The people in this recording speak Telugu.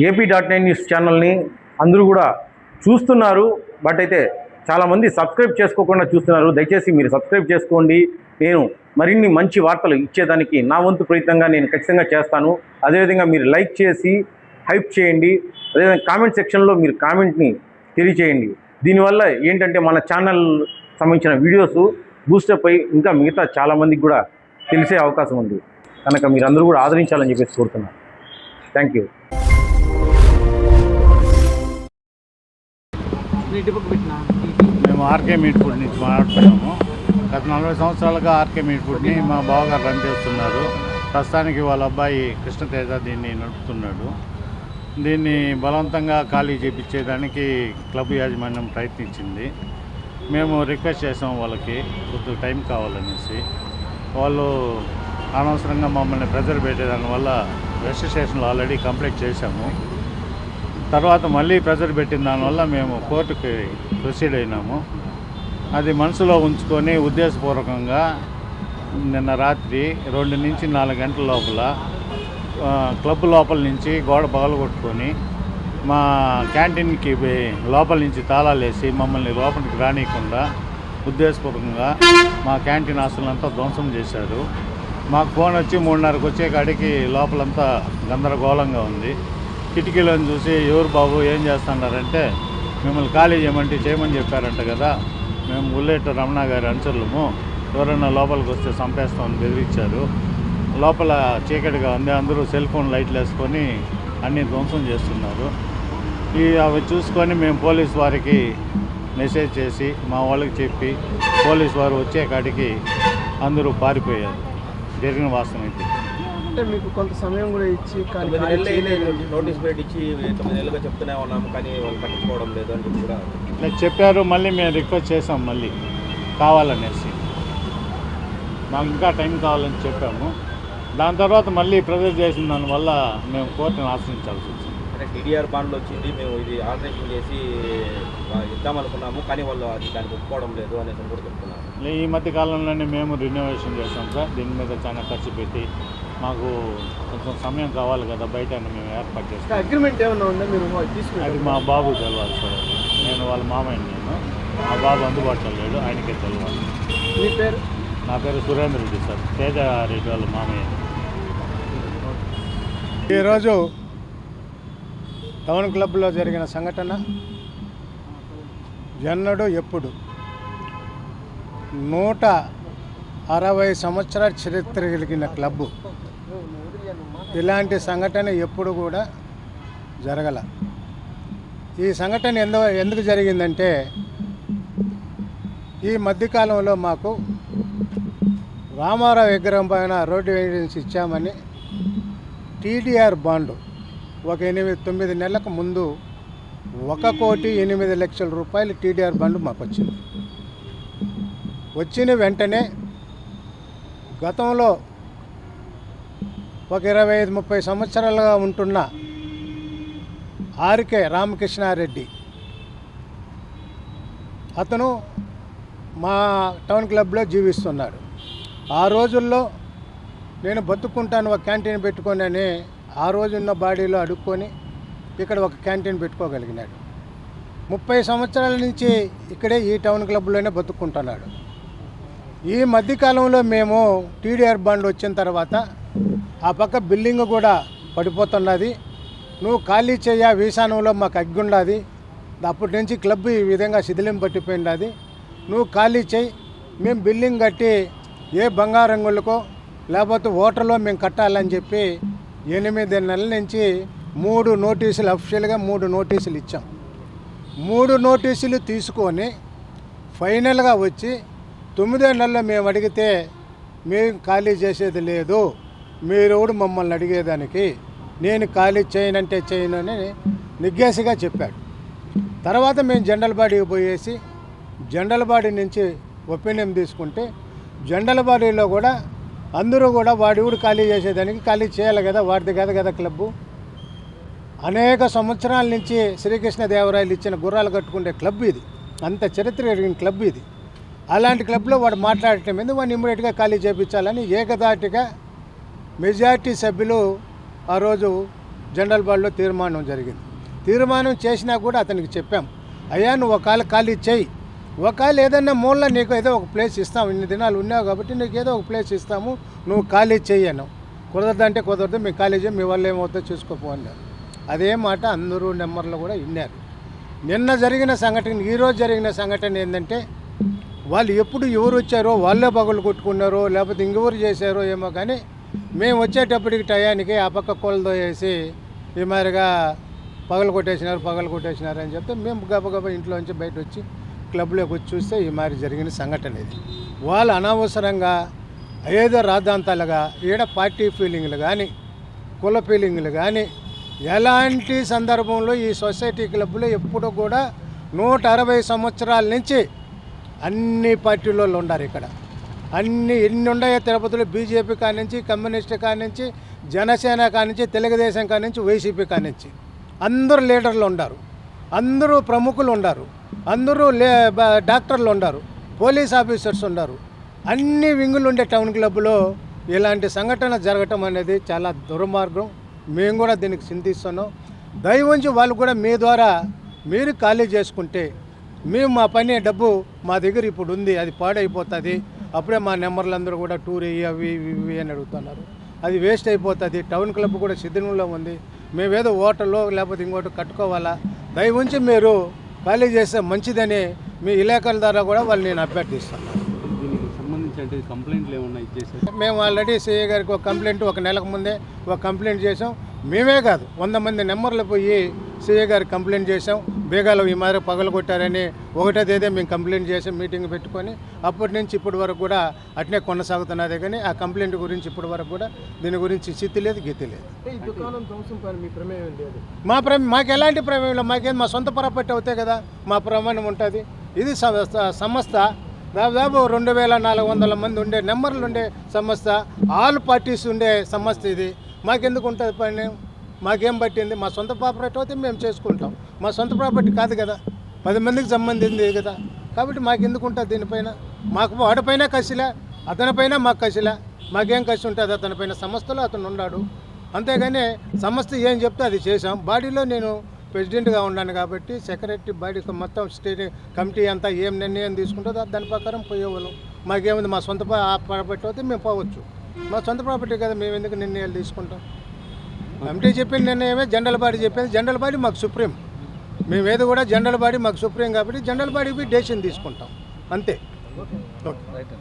AP.9 న్యూస్ ఛానల్ని అందరూ కూడా చూస్తున్నారు. బట్ అయితే చాలామంది సబ్స్క్రైబ్ చేసుకోకుండా చూస్తున్నారు. దయచేసి మీరు సబ్స్క్రైబ్ చేసుకోండి. నేను మరిన్ని మంచి వార్తలు ఇచ్చేదానికి నా వంతు ప్రయత్నంగా నేను ఖచ్చితంగా చేస్తాను. అదేవిధంగా మీరు లైక్ చేసి హైప్ చేయండి. అదేవిధంగా కామెంట్ సెక్షన్లో మీరు కామెంట్ని తెలియచేయండి. దీనివల్ల ఏంటంటే మన ఛానల్ సంబంధించిన వీడియోస్ బూస్టప్ అయి ఇంకా మిగతా చాలామందికి కూడా తెలిసే అవకాశం ఉంది. కనుక మీరందరూ కూడా ఆదరించాలని చెప్పేసి కోరుతున్నాను. Thank you. మేము ఆర్కే మీట్ ఫుడ్ నుంచి మాట్లాడుతున్నాము. గత 40 సంవత్సరాలుగా ఆర్కే మీట్ ఫుడ్ని మా బావగారు రన్ చేస్తున్నారు. ప్రస్తుతానికి వాళ్ళ అబ్బాయి కృష్ణతేజ దీన్ని నడుపుతున్నాడు. దీన్ని బలవంతంగా ఖాళీ చేయించేదానికి క్లబ్ యాజమాన్యం ప్రయత్నించింది. మేము రిక్వెస్ట్ చేసాం వాళ్ళకి కొద్దిగా టైం కావాలనేసి. వాళ్ళు అనవసరంగా మమ్మల్ని ప్రెజర్ పెట్టేదానివల్ల రిజిస్టర్ స్టేషన్లో ఆల్రెడీ కంప్లైంట్ చేశాము. తర్వాత మళ్ళీ ప్రెజర్ పెట్టిన దానివల్ల మేము కోర్టుకి ప్రొసీడ్ అయినాము. అది మనసులో ఉంచుకొని ఉద్దేశపూర్వకంగా నిన్న రాత్రి 2 నుంచి 4 గంటల లోపల క్లబ్ లోపల నుంచి గోడ పగలగొట్టుకొని మా క్యాంటీన్కి లోపల నుంచి తాళాలు వేసి మమ్మల్ని లోపలికి రానియకుండా ఉద్దేశపూర్వకంగా మా క్యాంటీన్ ఆస్తులంతా ధ్వంసం చేశారు. మాకు ఫోన్ వచ్చి 3:30కి వచ్చే కాడికి లోపలంతా గందరగోళంగా ఉంది. కిటికీలను చూసి ఎవరు బాబు ఏం చేస్తున్నారంటే మిమ్మల్ని ఖాళీ చేయమని చెప్పారంట కదా. మేము ఉల్లేట రమణ గారి అనుచరులము, ఎవరైనా లోపలికి వస్తే చంపేస్తామని బెదిరించారు. లోపల చీకటిగా ఉంది. అందరూ సెల్ ఫోన్ లైట్లు వేసుకొని అన్నీ ధ్వంసం చేస్తున్నారు. అవి చూసుకొని మేము పోలీస్ వారికి మెసేజ్ చేసి మా వాళ్ళకి చెప్పి పోలీస్ వారు వచ్చే కాడికి అందరూ పారిపోయారు. జరిగిన వాస్తవం అయితే అంటే మీకు కొంత సమయం కూడా ఇచ్చి నోటీస్ బయట ఇచ్చి 9 నెలలుగా చెప్తూనే ఉన్నాము, కానీ వాళ్ళు పట్టించుకోవడం లేదు అని చెప్పి కూడా చెప్పారు. మళ్ళీ మేము రిక్వెస్ట్ చేసాం మళ్ళీ కావాలనేసి, మాకు ఇంకా టైం కావాలని చెప్పాము. దాని తర్వాత మళ్ళీ ప్రెజర్ చేసిన దానివల్ల మేము కోర్టును ఆశ్రయించాల్సి వచ్చింది. అంటే TDR బాండ్లో వచ్చింది, మేము ఇది ఆల్టరేషన్ చేసి ఇద్దామనుకున్నాము, కానీ వాళ్ళు అది దానికి ఒప్పుకోవడం లేదు అనేసి కూడా చెప్తున్నారు. ఈ మధ్య కాలంలోనే మేము రినోవేషన్ చేసాం సార్. దీని మీద చాలా ఖర్చు పెట్టి మాకు కొంచెం సమయం కావాలి కదా, బయట మేము ఏర్పాటు చేస్తాం. అగ్రిమెంట్ ఏమైనా ఉందా మీరు తీసుకున్నారు? అది మా బాబు తెలవాలి సార్. నేను వాళ్ళ మామయ్య. మా బాబు అందుబాటులో లేడు, ఆయనకే తెలవాలి. మీ పేరు? నా పేరు సురేంద్ర రెడ్డి సార్, తేజ రెడ్డి వాళ్ళ మామయ్య. ఈరోజు టౌన్ క్లబ్లో జరిగిన సంఘటన ఎన్నడూ ఎప్పుడు 160 సంవత్సరాల చరిత్ర కలిగిన క్లబ్బు. ఇలాంటి సంఘటన ఎప్పుడు కూడా జరగల. ఈ సంఘటన ఎందుకు జరిగిందంటే ఈ మధ్యకాలంలో మాకు రామారావు విగ్రహం పైన రోడ్డు వేయించి ఇచ్చామని TDR బాండు ఒక 8-9 నెలలకు ముందు 1,08,00,000 రూపాయలు TDR బాండు మాకు వచ్చింది. వచ్చిన వెంటనే గతంలో ఒక 25-30 సంవత్సరాలుగా ఉంటున్న ఆర్కే రామకృష్ణారెడ్డి అతను మా టౌన్ క్లబ్లో జీవిస్తున్నాడు. ఆ రోజుల్లో నేను బతుకుంటాను ఒక క్యాంటీన్ పెట్టుకొని ఆ రోజున్న బాడీలో అడుక్కొని ఇక్కడ ఒక క్యాంటీన్ పెట్టుకోగలిగినాడు. 30 సంవత్సరాల నుంచి ఇక్కడే ఈ టౌన్ క్లబ్లోనే బతుక్కుంటున్నాడు. ఈ మధ్యకాలంలో మేము TDR బాండ్ వచ్చిన తర్వాత ఆ పక్క బిల్డింగ్ కూడా పడిపోతున్నది. నువ్వు ఖాళీ చేయ వీసానంలో మాకు అగ్గుండాది. అప్పటి నుంచి క్లబ్ ఈ విధంగా శిథిలం పట్టిపోయినది. నువ్వు ఖాళీ చేయి, మేము బిల్డింగ్ కట్టి ఏ బంగారంగులకో లేకపోతే ఓటర్లో మేము కట్టాలని చెప్పి 8 నెలల నుంచి 3 నోటీసులు అఫిషియల్గా 3 నోటీసులు ఇచ్చాం. 3 నోటీసులు తీసుకొని ఫైనల్గా వచ్చి 9వ నెలలో మేము అడిగితే మేము ఖాళీ చేసేది లేదు, మీరెవడు మమ్మల్ని అడిగేదానికి, నేను ఖాళీ చేయనంటే చేయను అని నిగ్గేసిగా చెప్పాడు. తర్వాత మేము జనరల్ బాడీకి పోయేసి జనరల్ బాడీ నుంచి ఒపీనియన్ తీసుకుంటే జనరల్ బాడీలో కూడా అందరూ కూడా వాడి ఊరు ఖాళీ చేసేదానికి ఖాళీ చేయాలి కదా, వాడిది కదా క్లబ్బు. అనేక సంవత్సరాల నుంచి శ్రీకృష్ణదేవరాయలు ఇచ్చిన గుర్రాలు కట్టుకునే క్లబ్ ఇది. అంత చరిత్ర కలిగిన క్లబ్ ఇది. అలాంటి క్లబ్లో వాడు మాట్లాడటం మీద వాడిని ఇమ్మీడియట్గా ఖాళీ చేయించాలని ఏకదాటిగా మెజార్టీ సభ్యులు ఆ రోజు జనరల్ బాడీలో తీర్మానం జరిగింది. తీర్మానం చేసినా కూడా అతనికి చెప్పాం, అయ్యా నువ్వు ఒకవేళ ఖాళీ చేయి, ఒకవేళ ఏదైనా మూల నీకు ఏదో ఒక ప్లేస్ ఇస్తాము, ఇన్ని దినాలు ఉన్నావు కాబట్టి నీకు ఏదో ఒక ప్లేస్ ఇస్తాము, నువ్వు ఖాళీ చెయ్యను. కుదరదంటే కుదరదు, మీ ఖాళీ చేయి, మీ వల్ల ఏమవుతుందో చూసుకోపో అన్నారు. అదే మాట అందరూ నెంబర్లు కూడా విన్నారు. నిన్న జరిగిన సంఘటన, ఈరోజు జరిగిన సంఘటన ఏంటంటే వాళ్ళు ఎప్పుడు ఎవరు వచ్చారో వాళ్ళే పగలు కొట్టుకున్నారో లేకపోతే ఇంకెవరు చేశారో ఏమో, కానీ మేము వచ్చేటప్పటికి టయానికి ఆ పక్క కోళ్ళతో వేసి ఈ మాదిరిగా పగలు కొట్టేసినారు అని చెప్తే మేము గబగబా ఇంట్లోంచి బయట వచ్చి క్లబ్లోకి వచ్చి చూస్తే ఈ మాదిరి జరిగిన సంఘటన ఇది. వాళ్ళు అనవసరంగా ఏదో రాద్ధాంతాలుగా ఈడ పార్టీ ఫీలింగ్లు కానీ కుల ఫీలింగ్లు కానీ ఎలాంటి సందర్భంలో ఈ సొసైటీ క్లబ్లో ఎప్పుడు కూడా 160 సంవత్సరాల నుంచి అన్ని పార్టీలో ఉన్నారు. ఇక్కడ ఎన్ని ఉన్నాయో తిరుపతిలో, బీజేపీ కానించి, కమ్యూనిస్ట్ కానించి, జనసేన కానించి, తెలుగుదేశం కానించి, వైసీపీ కానించి అందరూ లీడర్లు ఉన్నారు, అందరూ ప్రముఖులు ఉన్నారు, అందరూ డాక్టర్లు ఉన్నారు, పోలీస్ ఆఫీసర్స్ ఉన్నారు. అన్ని వింగులు ఉండే టౌన్ క్లబ్లో ఇలాంటి సంఘటన జరగటం అనేది చాలా దుర్మార్గం. మేము కూడా దీనికి చింతిస్తున్నాం. దయవుంచి వాళ్ళు కూడా మీ ద్వారా మీరు ఖాళీ చేసుకుంటే మేము మా పని డబ్బు మా దగ్గర ఇప్పుడు ఉంది, అది పాడైపోతుంది. అప్పుడే మా నెంబర్లు అందరూ కూడా టూర్ అవి ఇవి అని అడుగుతున్నారు. అది వేస్ట్ అయిపోతుంది. టౌన్ క్లబ్ కూడా శిథిలంలో ఉంది. మేమేదో హోటల్లో లేకపోతే ఇంకోటి కట్టుకోవాలా. దయవుంచి మీరు ఖాళీ చేస్తే మంచిదని మీ ఇలాకాల ద్వారా కూడా వాళ్ళు నేను అభ్యర్థిస్తున్నాను. దీనికి సంబంధించి అంటే కంప్లైంట్లు ఏమన్నా ఇచ్చేసారు? మేము ఆల్రెడీ సిఐ గారికి ఒక కంప్లైంట్ ఒక నెలకు ముందే ఒక కంప్లైంట్ చేసాం. మేమే కాదు 100 మంది నెంబర్లు పోయి సిఐ గారికి కంప్లైంట్ చేసాం. బేగాలు ఈ మాదిరి పగలు కొట్టారని ఒకటో తేదీ మేము కంప్లైంట్ చేసి మీటింగ్ పెట్టుకొని అప్పటి నుంచి ఇప్పటి వరకు కూడా అట్నే కొనసాగుతున్నదే. కానీ ఆ కంప్లైంట్ గురించి ఇప్పటి వరకు కూడా దీని గురించి స్థితి లేదు, గతి లేదు. ఈ దుకాణం ధ్వంసం పైన మీ ప్రమేయం లేదు? మాకు ఎలాంటి ప్రమేయం లేదు. మాకేం మా సొంత పొరపట్టి అవుతాయి కదా మా ప్రమాణం ఉంటుంది. ఇది సంస్థ దాదాపు 2400 మంది ఉండే నెంబర్లు ఉండే సంస్థ, ఆల్ పార్టీస్ ఉండే సంస్థ. ఇది మాకెందుకు ఉంటుంది పని? మాకేం పట్టింది? మా సొంత ప్రాపర్టీ అయితే మేము చేసుకుంటాం. మా సొంత ప్రాపర్టీ కాదు కదా, 10 మందికి సంబంధించింది కదా. కాబట్టి మాకెందుకు ఉంటుంది దీనిపైన? మాకు వాడిపైన కసిలే, అతనిపైన మాకు కసిలే. మాకేం కసి ఉంటుంది అతనిపైన? సంస్థలో అతను ఉన్నాడు, అంతేగాని సంస్థ ఏం చెప్తే అది చేసాం. బాడీలో నేను ప్రెసిడెంట్గా ఉన్నాను కాబట్టి సెక్రటరీ బాడీకి మొత్తం స్టేట్ కమిటీ అంతా ఏం నిర్ణయం తీసుకుంటుందో దాని ప్రకారం పోయేవాళ్ళం. మాకేముంది? మా సొంత ప్రాపర్టీ అయితే మేము పోవచ్చు. మా సొంత ప్రాపర్టీ కదా, మేము ఎందుకు నిర్ణయాలు తీసుకుంటాం? కమిటీ చెప్పిన నిర్ణయమే జనరల్ బాడీ చెప్పింది. జనరల్ బాడీ మాకు సుప్రీం. మేమేది కూడా జనరల్ బాడీ మాకు సుప్రీం కాబట్టి జనరల్ బాడీకి డెసిషన్ తీసుకుంటాం అంతే. ఓకే.